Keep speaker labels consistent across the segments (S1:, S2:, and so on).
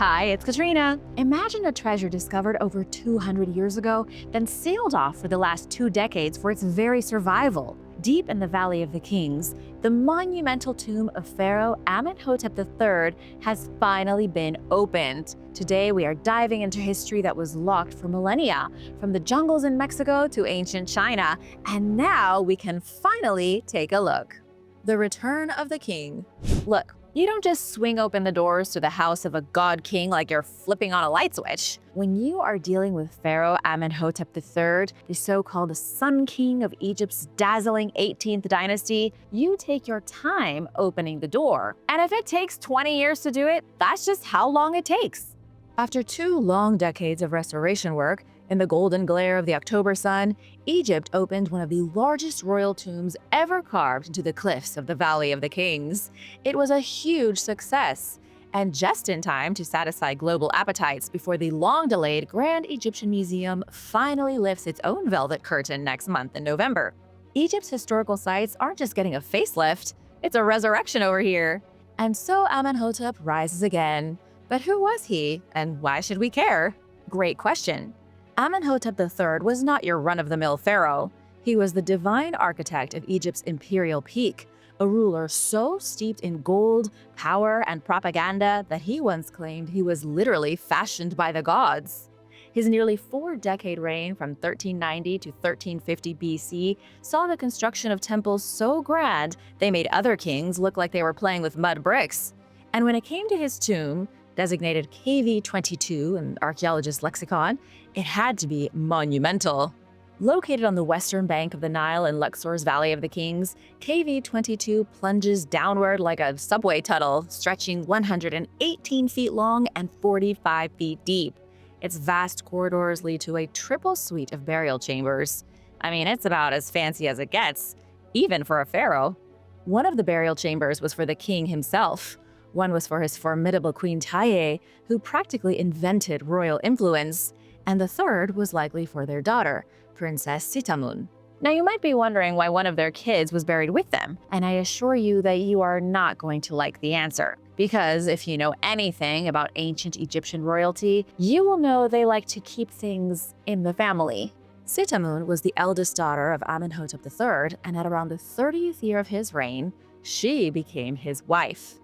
S1: Hi, it's Katrina. Imagine a treasure discovered over 200 years ago, then sailed off for the last 2 decades for its very survival. Deep in the Valley of the Kings, the monumental tomb of Pharaoh Amenhotep III has finally been opened. Today, we are diving into history that was locked for millennia, from the jungles in Mexico to ancient China, and now we can finally take a look. The Return of the King. Look, you don't just swing open the doors to the house of a god king like you're flipping on a light switch. When you are dealing with Pharaoh Amenhotep III, the so-called Sun King of Egypt's dazzling 18th dynasty, you take your time opening the door. And if it takes 20 years to do it, that's just how long it takes. After 2 long decades of restoration work, in the golden glare of the October sun, Egypt opened one of the largest royal tombs ever carved into the cliffs of the Valley of the Kings. It was a huge success, and just in time to satisfy global appetites before the long-delayed Grand Egyptian Museum finally lifts its own velvet curtain next month in November. Egypt's historical sites aren't just getting a facelift, it's a resurrection over here. And so Amenhotep rises again. But who was he, and why should we care? Great question. Amenhotep III was not your run-of-the-mill pharaoh. He was the divine architect of Egypt's imperial peak, a ruler so steeped in gold, power, and propaganda that he once claimed he was literally fashioned by the gods. His nearly 4-decade reign from 1390 to 1350 BC saw the construction of temples so grand they made other kings look like they were playing with mud bricks. And when it came to his tomb, designated KV-22 in archaeologist lexicon, it had to be monumental. Located on the western bank of the Nile in Luxor's Valley of the Kings, KV-22 plunges downward like a subway tunnel, stretching 118 feet long and 45 feet deep. Its vast corridors lead to a triple suite of burial chambers. I mean, it's about as fancy as it gets, even for a pharaoh. One of the burial chambers was for the king himself. One was for his formidable Queen Taye, who practically invented royal influence, and the third was likely for their daughter, Princess Sitamun. Now you might be wondering why one of their kids was buried with them, and I assure you that you are not going to like the answer. Because if you know anything about ancient Egyptian royalty, you will know they like to keep things in the family. Sitamun was the eldest daughter of Amenhotep III, and at around the 30th year of his reign, she became his wife.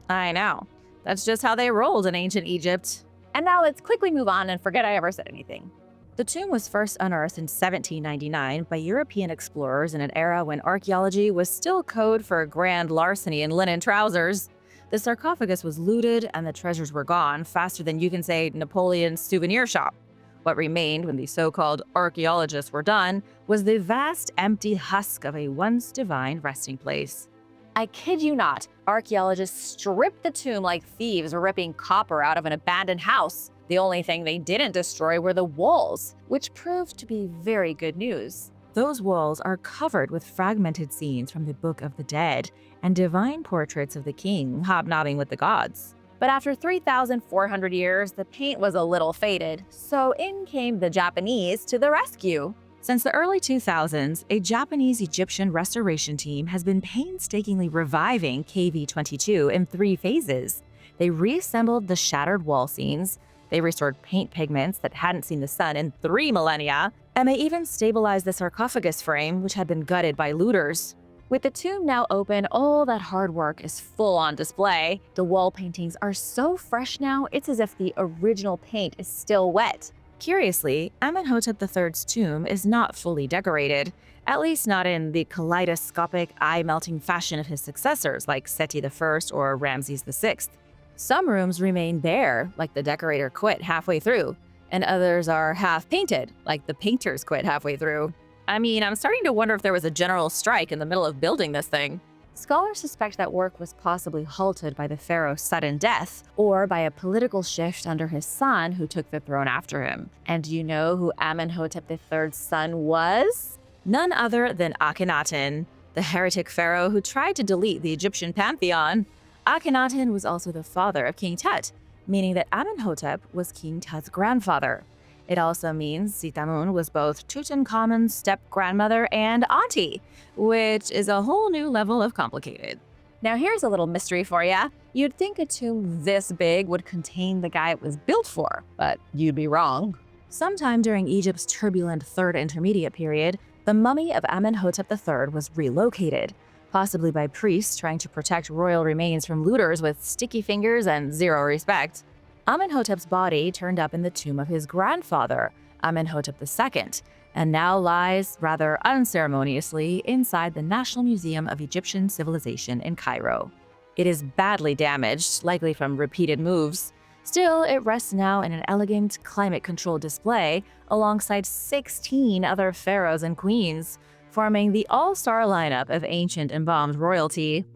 S1: I know. That's just how they rolled in ancient Egypt. And now let's quickly move on and forget I ever said anything. The tomb was first unearthed in 1799 by European explorers in an era when archaeology was still code for grand larceny in linen trousers. The sarcophagus was looted and the treasures were gone faster than you can say Napoleon's souvenir shop. What remained when the so-called archaeologists were done was the vast empty husk of a once divine resting place. I kid you not, archaeologists stripped the tomb like thieves ripping copper out of an abandoned house. The only thing they didn't destroy were the walls, which proved to be very good news. Those walls are covered with fragmented scenes from the Book of the Dead and divine portraits of the king hobnobbing with the gods. But after 3,400 years, the paint was a little faded, so in came the Japanese to the rescue. Since the early 2000s, a Japanese-Egyptian restoration team has been painstakingly reviving KV-22 in 3 phases. They reassembled the shattered wall scenes, they restored paint pigments that hadn't seen the sun in 3 millennia, and they even stabilized the sarcophagus frame, which had been gutted by looters. With the tomb now open, all that hard work is full on display. The wall paintings are so fresh now, it's as if the original paint is still wet. Curiously, Amenhotep III's tomb is not fully decorated, at least not in the kaleidoscopic, eye-melting fashion of his successors like Seti I or Ramses VI. Some rooms remain bare, like the decorator quit halfway through, and others are half-painted, like the painters quit halfway through. I mean, I'm starting to wonder if there was a general strike in the middle of building this thing. Scholars suspect that work was possibly halted by the pharaoh's sudden death, or by a political shift under his son who took the throne after him. And do you know who Amenhotep III's son was? None other than Akhenaten, the heretic pharaoh who tried to delete the Egyptian pantheon. Akhenaten was also the father of King Tut, meaning that Amenhotep was King Tut's grandfather. It also means Sitamun was both Tutankhamun's step-grandmother and auntie, which is a whole new level of complicated. Now here's a little mystery for ya. You'd think a tomb this big would contain the guy it was built for, but you'd be wrong. Sometime during Egypt's turbulent Third Intermediate period, the mummy of Amenhotep III was relocated, possibly by priests trying to protect royal remains from looters with sticky fingers and zero respect. Amenhotep's body turned up in the tomb of his grandfather, Amenhotep II, and now lies, rather unceremoniously, inside the National Museum of Egyptian Civilization in Cairo. It is badly damaged, likely from repeated moves. Still, it rests now in an elegant, climate-controlled display alongside 16 other pharaohs and queens, forming the all-star lineup of ancient embalmed royalty.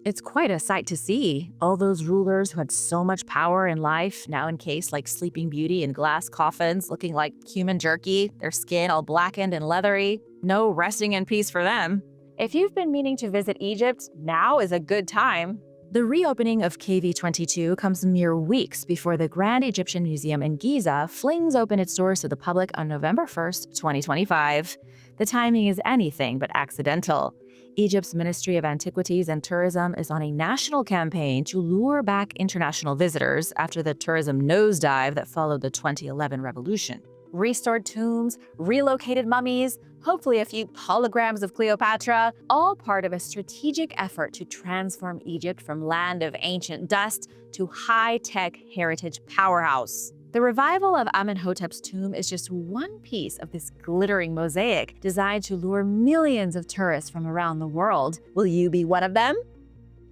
S1: It's quite a sight to see, all those rulers who had so much power in life, now encased like Sleeping Beauty in glass coffins, looking like human jerky, their skin all blackened and leathery. No resting in peace for them. If you've been meaning to visit Egypt, now is a good time. The reopening of KV-22 comes mere weeks before the Grand Egyptian Museum in Giza flings open its doors to the public on November 1st, 2025. The timing is anything but accidental. Egypt's Ministry of Antiquities and Tourism is on a national campaign to lure back international visitors after the tourism nosedive that followed the 2011 revolution. Restored tombs, relocated mummies, hopefully a few holograms of Cleopatra, all part of a strategic effort to transform Egypt from land of ancient dust to high-tech heritage powerhouse. The revival of Amenhotep's tomb is just one piece of this glittering mosaic designed to lure millions of tourists from around the world. Will you be one of them?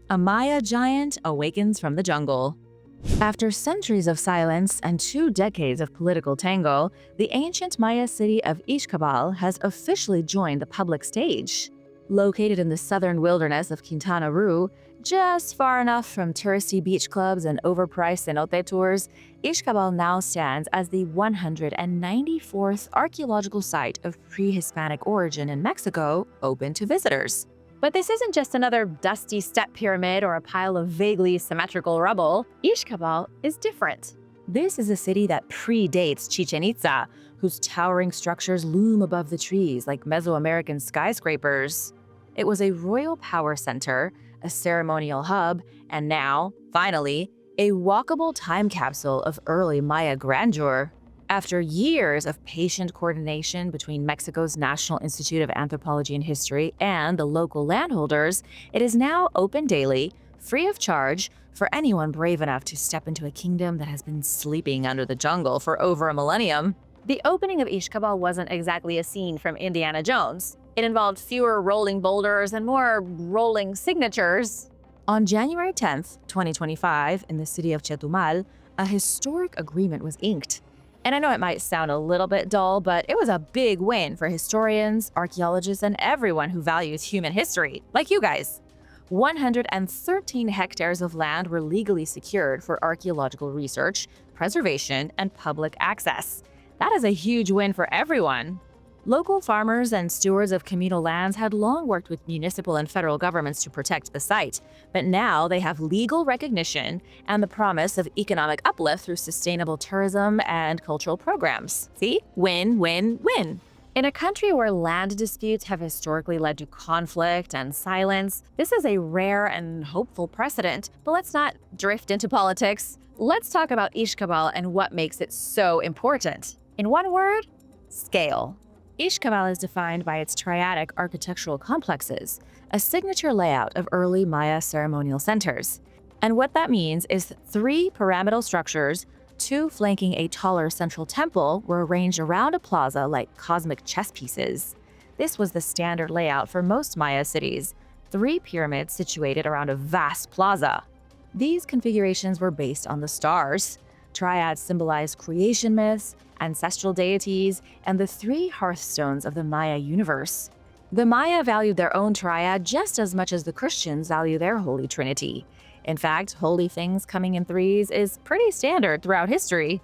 S1: A Maya giant awakens from the jungle. After centuries of silence and 2 decades of political tango, the ancient Maya city of Ishkabal has officially joined the public stage. Located in the southern wilderness of Quintana Roo, just far enough from touristy beach clubs and overpriced cenote tours, Ishkabal now stands as the 194th archaeological site of pre-Hispanic origin in Mexico open to visitors. But this isn't just another dusty step pyramid or a pile of vaguely symmetrical rubble. Ishkabal is different. This is a city that predates Chichen Itza, whose towering structures loom above the trees like Mesoamerican skyscrapers. It was a royal power center, a ceremonial hub, and now, finally, a walkable time capsule of early Maya grandeur. After years of patient coordination between Mexico's National Institute of Anthropology and History and the local landholders, it is now open daily, free of charge, for anyone brave enough to step into a kingdom that has been sleeping under the jungle for over a millennium. The opening of Ishkabal wasn't exactly a scene from Indiana Jones. It involved fewer rolling boulders and more rolling signatures. On January 10th, 2025, in the city of Chetumal, a historic agreement was inked. And I know it might sound a little bit dull, but it was a big win for historians, archaeologists, and everyone who values human history, like you guys. 113 hectares of land were legally secured for archaeological research, preservation, and public access. That is a huge win for everyone. Local farmers and stewards of communal lands had long worked with municipal and federal governments to protect the site, but now they have legal recognition and the promise of economic uplift through sustainable tourism and cultural programs. See? Win, win, win. In a country where land disputes have historically led to conflict and silence, this is a rare and hopeful precedent. But let's not drift into politics. Let's talk about Ishkabal and what makes it so important. In one word, scale. Ishkabal is defined by its triadic architectural complexes, a signature layout of early Maya ceremonial centers. And what that means is 3 pyramidal structures, 2 flanking a taller central temple, were arranged around a plaza like cosmic chess pieces. This was the standard layout for most Maya cities, 3 pyramids situated around a vast plaza. These configurations were based on the stars. Triads symbolized creation myths, ancestral deities, and the 3 hearthstones of the Maya universe. The Maya valued their own triad just as much as the Christians value their Holy Trinity. In fact, holy things coming in 3s is pretty standard throughout history.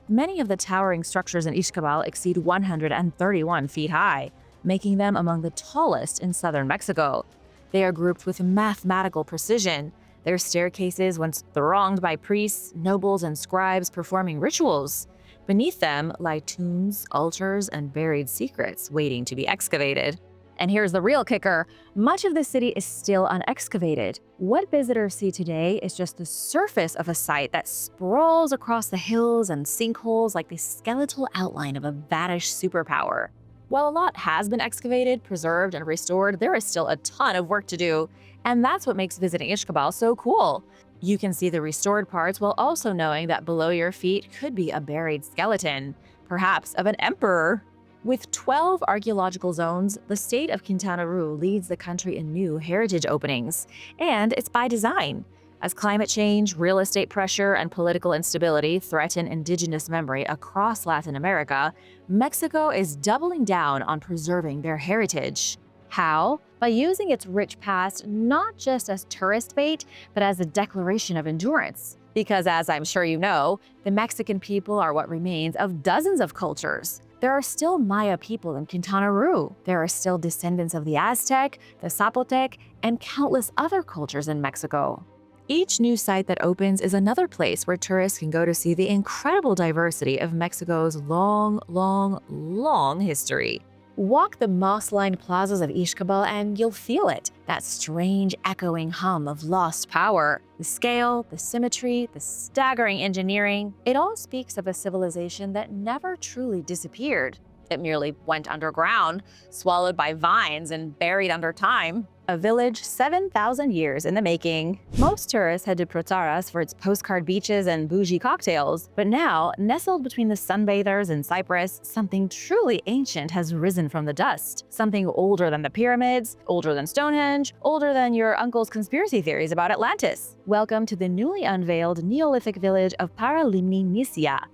S1: Many of the towering structures in Ishkabal exceed 131 feet high, making them among the tallest in southern Mexico. They are grouped with mathematical precision. Their staircases once thronged by priests, nobles, and scribes performing rituals. Beneath them lie tombs, altars, and buried secrets waiting to be excavated. And here's the real kicker. Much of the city is still unexcavated. What visitors see today is just the surface of a site that sprawls across the hills and sinkholes like the skeletal outline of a vanished superpower. While a lot has been excavated, preserved, and restored, there is still a ton of work to do. And that's what makes visiting Ishkabal so cool. You can see the restored parts while also knowing that below your feet could be a buried skeleton, perhaps of an emperor. With 12 archaeological zones, the state of Quintana Roo leads the country in new heritage openings. And it's by design. As climate change, real estate pressure, and political instability threaten indigenous memory across Latin America, Mexico is doubling down on preserving their heritage. How? By using its rich past not just as tourist bait, but as a declaration of endurance. Because as I'm sure you know, the Mexican people are what remains of dozens of cultures. There are still Maya people in Quintana Roo. There are still descendants of the Aztec, the Zapotec, and countless other cultures in Mexico. Each new site that opens is another place where tourists can go to see the incredible diversity of Mexico's long history. Walk the moss-lined plazas of Ishkabal and you'll feel it, that strange echoing hum of lost power. The scale, the symmetry, the staggering engineering, it all speaks of a civilization that never truly disappeared. It merely went underground, swallowed by vines and buried under time. A village 7,000 years in the making. Most tourists head to Protaras for its postcard beaches and bougie cocktails, but now, nestled between the sunbathers in Cyprus, something truly ancient has risen from the dust. Something older than the pyramids, older than Stonehenge, older than your uncle's conspiracy theories about Atlantis. Welcome to the newly unveiled Neolithic village of Paralimni,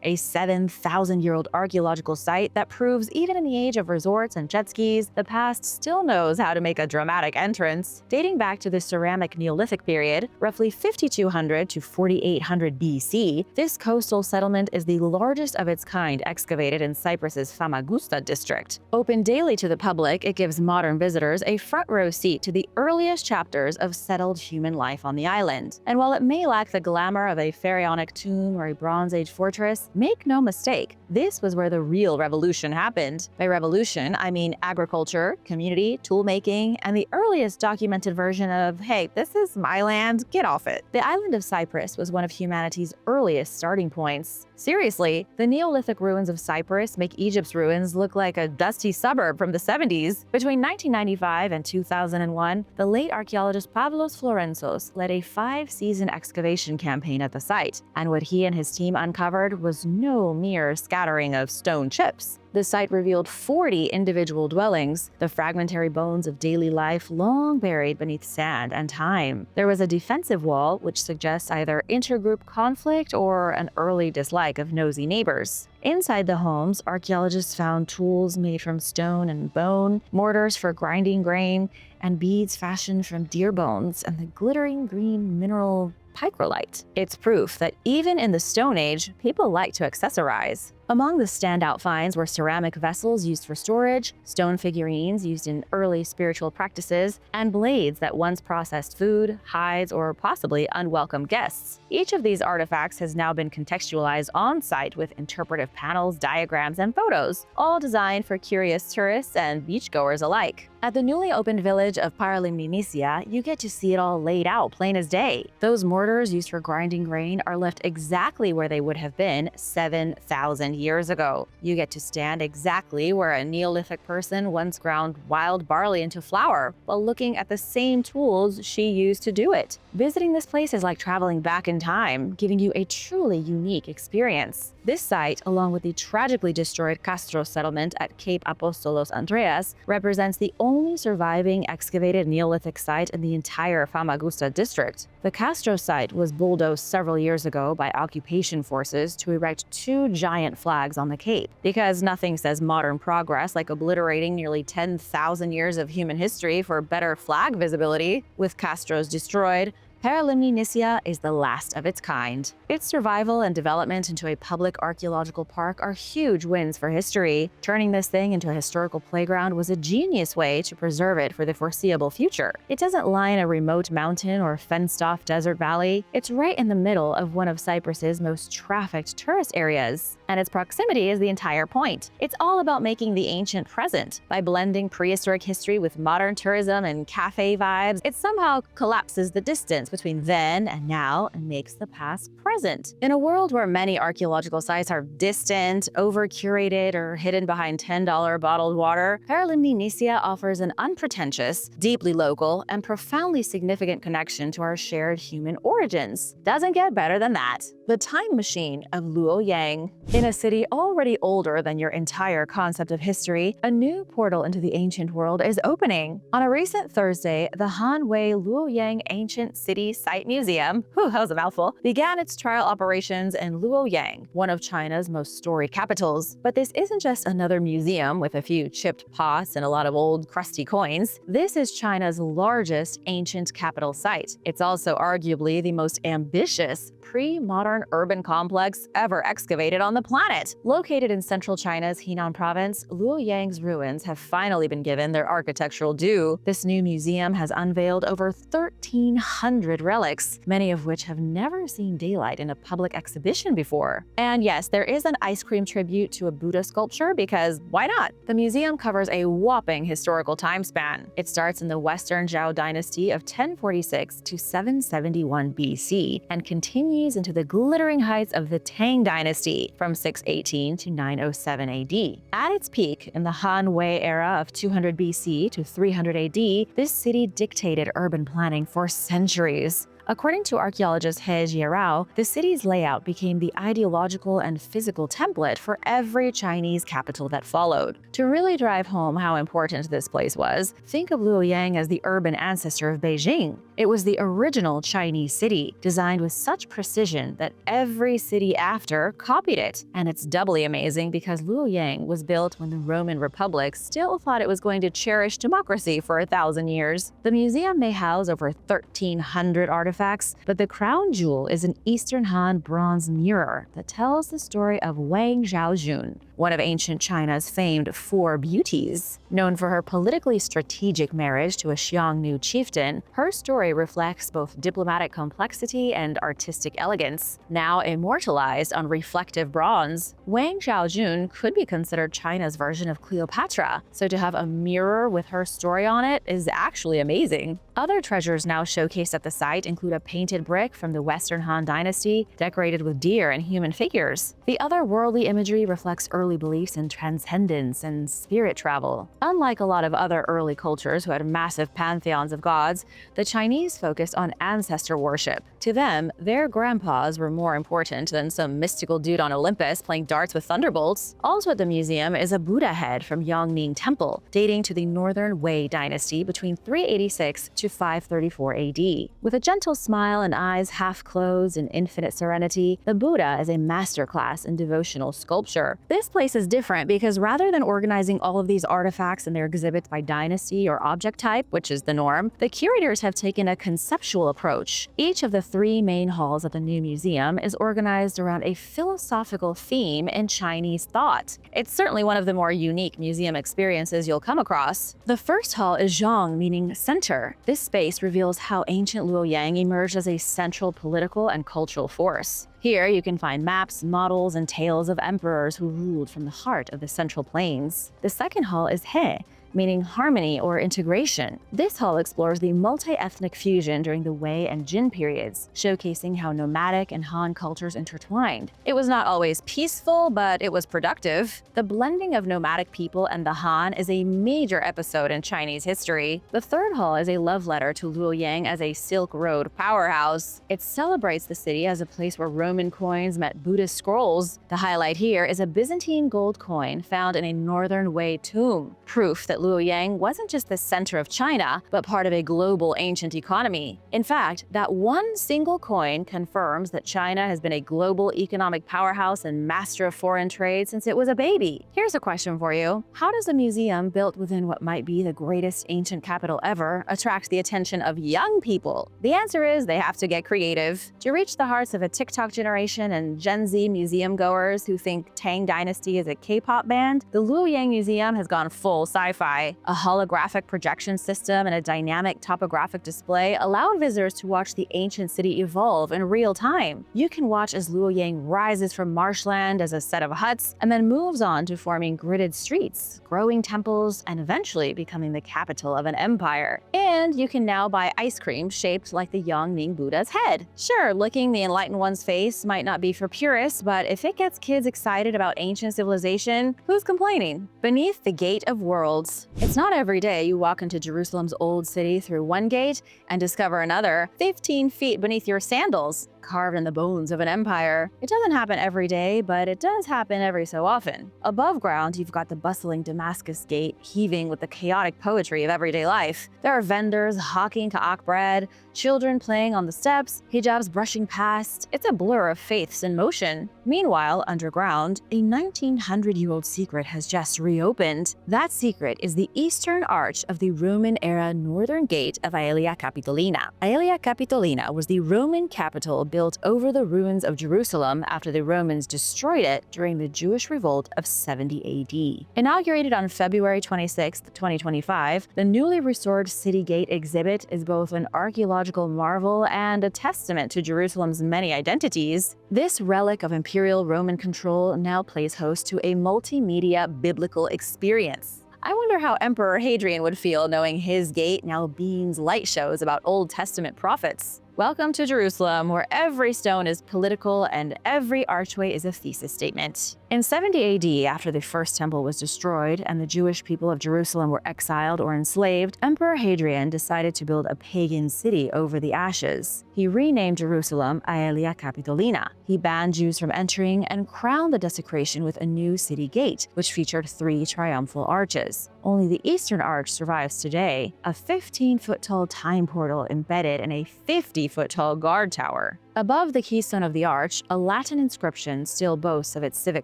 S1: a 7,000-year-old archaeological site that proves even in the age of resorts and jet skis, the past still knows how to make a dramatic entrance. Dating back to the ceramic Neolithic period, roughly 5200 to 4800 BC, this coastal settlement is the largest of its kind excavated in Cyprus's Famagusta district. Open daily to the public, it gives modern visitors a front-row seat to the earliest chapters of settled human life on the island. And while it may lack the glamour of a pharaonic tomb or a Bronze Age fortress, make no mistake, this was where the real revolution happened. By revolution, I mean agriculture, community, tool-making, and the earliest documented version of, hey, this is my land, get off it. The island of Cyprus was one of humanity's earliest starting points. Seriously, the Neolithic ruins of Cyprus make Egypt's ruins look like a dusty suburb from the 70s. Between 1995 and 2001, the late archaeologist Pavlos Florentzos led a 5-season excavation campaign at the site, and what he and his team uncovered was no mere scattering of stone chips. The site revealed 40 individual dwellings, the fragmentary bones of daily life long buried beneath sand and time. There was a defensive wall, which suggests either intergroup conflict or an early dislike of nosy neighbors. Inside the homes, archaeologists found tools made from stone and bone, mortars for grinding grain, and beads fashioned from deer bones and the glittering green mineral picrolite. It's proof that even in the Stone Age, people like to accessorize. Among the standout finds were ceramic vessels used for storage, stone figurines used in early spiritual practices, and blades that once processed food, hides, or possibly unwelcome guests. Each of these artifacts has now been contextualized on-site with interpretive panels, diagrams, and photos, all designed for curious tourists and beachgoers alike. At the newly opened village of Paralimni, you get to see it all laid out plain as day. Those mortars used for grinding grain are left exactly where they would have been 7,000 years ago. You get to stand exactly where a Neolithic person once ground wild barley into flour, while looking at the same tools she used to do it. Visiting this place is like traveling back in time, giving you a truly unique experience. This site, along with the tragically destroyed Castro settlement at Cape Apostolos Andreas, represents the only surviving excavated Neolithic site in the entire Famagusta district. The Castro site was bulldozed several years ago by occupation forces to erect 2 giant flags on the cape. Because nothing says modern progress like obliterating nearly 10,000 years of human history for better flag visibility. With Castro's destroyed, Paralimni is the last of its kind. Its survival and development into a public archaeological park are huge wins for history. Turning this thing into a historical playground was a genius way to preserve it for the foreseeable future. It doesn't lie in a remote mountain or fenced-off desert valley. It's right in the middle of one of Cyprus's most trafficked tourist areas. And its proximity is the entire point. It's all about making the ancient present. By blending prehistoric history with modern tourism and cafe vibes, it somehow collapses the distance between then and now and makes the past present. In a world where many archaeological sites are distant, over-curated, or hidden behind $10 bottled water, Paralimni offers an unpretentious, deeply local, and profoundly significant connection to our shared human origins. Doesn't get better than that. The time machine of Luoyang. In a city already older than your entire concept of history, a new portal into the ancient world is opening. On a recent Thursday, the Han-Wei Luoyang Ancient City Site Museum, that was a mouthful, began its trial operations in Luoyang, one of China's most storied capitals. But this isn't just another museum with a few chipped pots and a lot of old crusty coins. This is China's largest ancient capital site. It's also arguably the most ambitious pre-modern urban complex ever excavated on the planet. Located in central China's Henan province, Luoyang's ruins have finally been given their architectural due. This new museum has unveiled over 1,300 relics, many of which have never seen daylight in a public exhibition before. And yes, there is an ice cream tribute to a Buddha sculpture because why not? The museum covers a whopping historical time span. It starts in the Western Zhou dynasty of 1046 to 771 BC and continues into the glittering heights of the Tang dynasty from 618 to 907 AD. At its peak in the Han-Wei era of 200 BC to 300 AD, this city dictated urban planning for centuries. According to archaeologist He Jiarao, the city's layout became the ideological and physical template for every Chinese capital that followed. To really drive home how important this place was, think of Luoyang as the urban ancestor of Beijing. It was the original Chinese city, designed with such precision that every city after copied it. And it's doubly amazing because Luoyang was built when the Roman Republic still thought it was going to cherish democracy for 1,000 years. The museum may house over 1,300 artifacts, but the crown jewel is an Eastern Han bronze mirror that tells the story of Wang Zhaojun, one of ancient China's famed Four Beauties. Known for her politically strategic marriage to a Xiongnu chieftain, her story reflects both diplomatic complexity and artistic elegance. Now immortalized on reflective bronze, Wang Zhaojun could be considered China's version of Cleopatra, so to have a mirror with her story on it is actually amazing. Other treasures now showcased at the site include a painted brick from the Western Han Dynasty, decorated with deer and human figures. The otherworldly imagery reflects early beliefs in transcendence and spirit travel. Unlike a lot of other early cultures who had massive pantheons of gods, the Chinese focused on ancestor worship. To them, their grandpas were more important than some mystical dude on Olympus playing darts with thunderbolts. Also at the museum is a Buddha head from Yangming Temple, dating to the Northern Wei Dynasty between 386 to 534 AD. With a gentle smile and eyes half closed in infinite serenity, the Buddha is a masterclass in devotional sculpture. This place is different because rather than organizing all of these artifacts in their exhibits by dynasty or object type, which is the norm, the curators have taken a conceptual approach. Each of the 3 main halls at the new museum is organized around a philosophical theme in Chinese thought. It's certainly one of the more unique museum experiences you'll come across. The first hall is Zhang, meaning center. This space reveals how ancient Luoyang emerged as a central political and cultural force. Here you can find maps, models, and tales of emperors who ruled from the heart of the Central Plains. The second hall is He, meaning harmony or integration. This hall explores the multi-ethnic fusion during the Wei and Jin periods, showcasing how nomadic and Han cultures intertwined. It was not always peaceful, but it was productive. The blending of nomadic people and the Han is a major episode in Chinese history. The third hall is a love letter to Luoyang as a Silk Road powerhouse. It celebrates the city as a place where Roman coins met Buddhist scrolls. The highlight here is a Byzantine gold coin found in a northern Wei tomb, proof that that Luoyang wasn't just the center of China, but part of a global ancient economy. In fact, that one single coin confirms that China has been a global economic powerhouse and master of foreign trade since it was a baby. Here's a question for you. How does a museum built within what might be the greatest ancient capital ever attract the attention of young people? The answer is they have to get creative. To reach the hearts of a TikTok generation and Gen Z museum goers who think Tang Dynasty is a K-pop band, the Luoyang Museum has gone full sci-fi. A holographic projection system and a dynamic topographic display allow visitors to watch the ancient city evolve in real time. You can watch as Luoyang rises from marshland as a set of huts and then moves on to forming gridded streets, growing temples, and eventually becoming the capital of an empire. And you can now buy ice cream shaped like the Yangming Buddha's head. Sure, licking the enlightened one's face might not be for purists, but if it gets kids excited about ancient civilization, who's complaining? Beneath the Gate of Worlds. It's not every day you walk into Jerusalem's old city through one gate and discover another 15 feet beneath your sandals, carved in the bones of an empire. It doesn't happen every day, but it does happen every so often. Above ground, you've got the bustling Damascus Gate heaving with the chaotic poetry of everyday life. There are vendors hawking ka'ak bread, children playing on the steps, hijabs brushing past. It's a blur of faiths in motion. Meanwhile, underground, a 1900-year-old secret has just reopened. That secret is the eastern arch of the Roman-era northern gate of Aelia Capitolina. Aelia Capitolina was the Roman capital built over the ruins of Jerusalem after the Romans destroyed it during the Jewish revolt of 70 AD. Inaugurated on February 26, 2025, the newly restored city gate exhibit is both an archaeological marvel and a testament to Jerusalem's many identities. This relic of imperial Roman control now plays host to a multimedia biblical experience. I wonder how Emperor Hadrian would feel knowing his gate now beams light shows about Old Testament prophets. Welcome to Jerusalem, where every stone is political and every archway is a thesis statement. In 70 AD, after the First Temple was destroyed and the Jewish people of Jerusalem were exiled or enslaved, Emperor Hadrian decided to build a pagan city over the ashes. He renamed Jerusalem Aelia Capitolina. He banned Jews from entering and crowned the desecration with a new city gate, which featured 3 triumphal arches. Only the eastern arch survives today, a 15-foot-tall time portal embedded in a 50-foot-tall guard tower. Above the keystone of the arch, a Latin inscription still boasts of its civic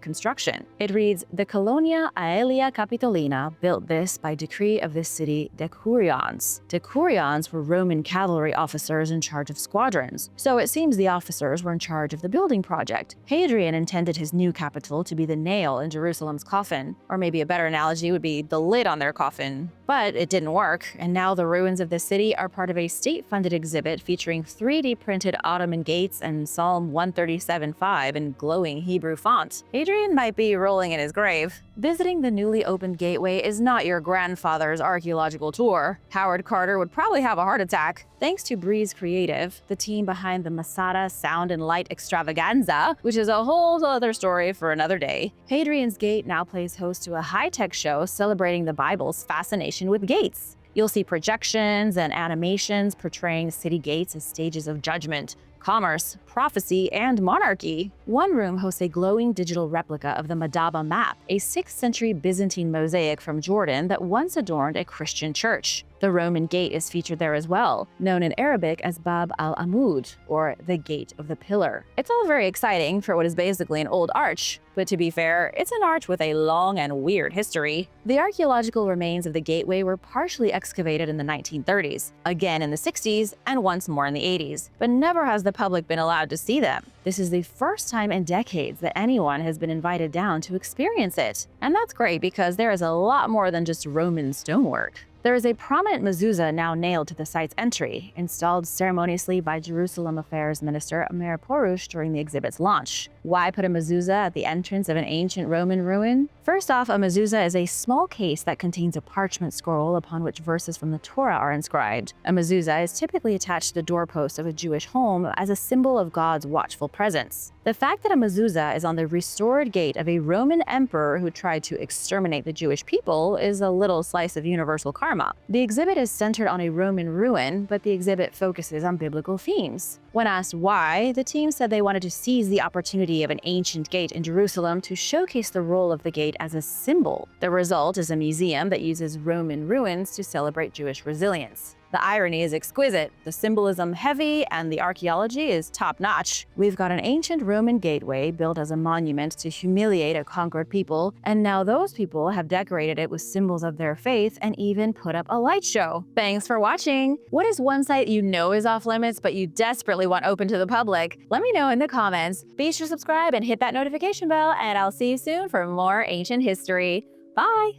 S1: construction. It reads, "The Colonia Aelia Capitolina built this by decree of this city decurions." Decurions were Roman cavalry officers in charge of squadrons, so it seems the officers were in charge of the building project. Hadrian intended his new capital to be the nail in Jerusalem's coffin, or maybe a better analogy would be the lid on their coffin. But it didn't work, and now the ruins of the city are part of a state-funded exhibit featuring 3D printed Ottoman gates and Psalm 137:5 in glowing Hebrew font. Hadrian might be rolling in his grave. Visiting the newly opened gateway is not your grandfather's archaeological tour. Howard Carter would probably have a heart attack. Thanks to Breeze Creative, the team behind the Masada Sound and Light Extravaganza, which is a whole other story for another day, Hadrian's Gate now plays host to a high-tech show celebrating the Bible's fascination with gates. You'll see projections and animations portraying city gates as stages of judgment, commerce, prophecy, and monarchy. One room hosts a glowing digital replica of the Madaba map, a 6th century Byzantine mosaic from Jordan that once adorned a Christian church. The Roman gate is featured there as well, known in Arabic as Bab al-Amud, or the Gate of the Pillar. It's all very exciting for what is basically an old arch, but to be fair, it's an arch with a long and weird history. The archaeological remains of the gateway were partially excavated in the 1930s, again in the 60s, and once more in the 80s, but never has the public been allowed to see them. This is the first time in decades that anyone has been invited down to experience it. And that's great because there is a lot more than just Roman stonework. There is a prominent mezuzah now nailed to the site's entry, installed ceremoniously by Jerusalem Affairs Minister Meir Porush during the exhibit's launch. Why put a mezuzah at the entrance of an ancient Roman ruin? First off, a mezuzah is a small case that contains a parchment scroll upon which verses from the Torah are inscribed. A mezuzah is typically attached to the doorpost of a Jewish home as a symbol of God's watchful presence. The fact that a mezuzah is on the restored gate of a Roman emperor who tried to exterminate the Jewish people is a little slice of universal karma. paramount. The exhibit is centered on a Roman ruin, but the exhibit focuses on biblical themes. When asked why, the team said they wanted to seize the opportunity of an ancient gate in Jerusalem to showcase the role of the gate as a symbol. The result is a museum that uses Roman ruins to celebrate Jewish resilience. The irony is exquisite, the symbolism heavy, and the archaeology is top-notch. We've got an ancient Roman gateway built as a monument to humiliate a conquered people, and now those people have decorated it with symbols of their faith and even put up a light show. Thanks for watching! What is one site you know is off-limits but you desperately want open to the public? Let me know in the comments. Be sure to subscribe and hit that notification bell, and I'll see you soon for more ancient history. Bye!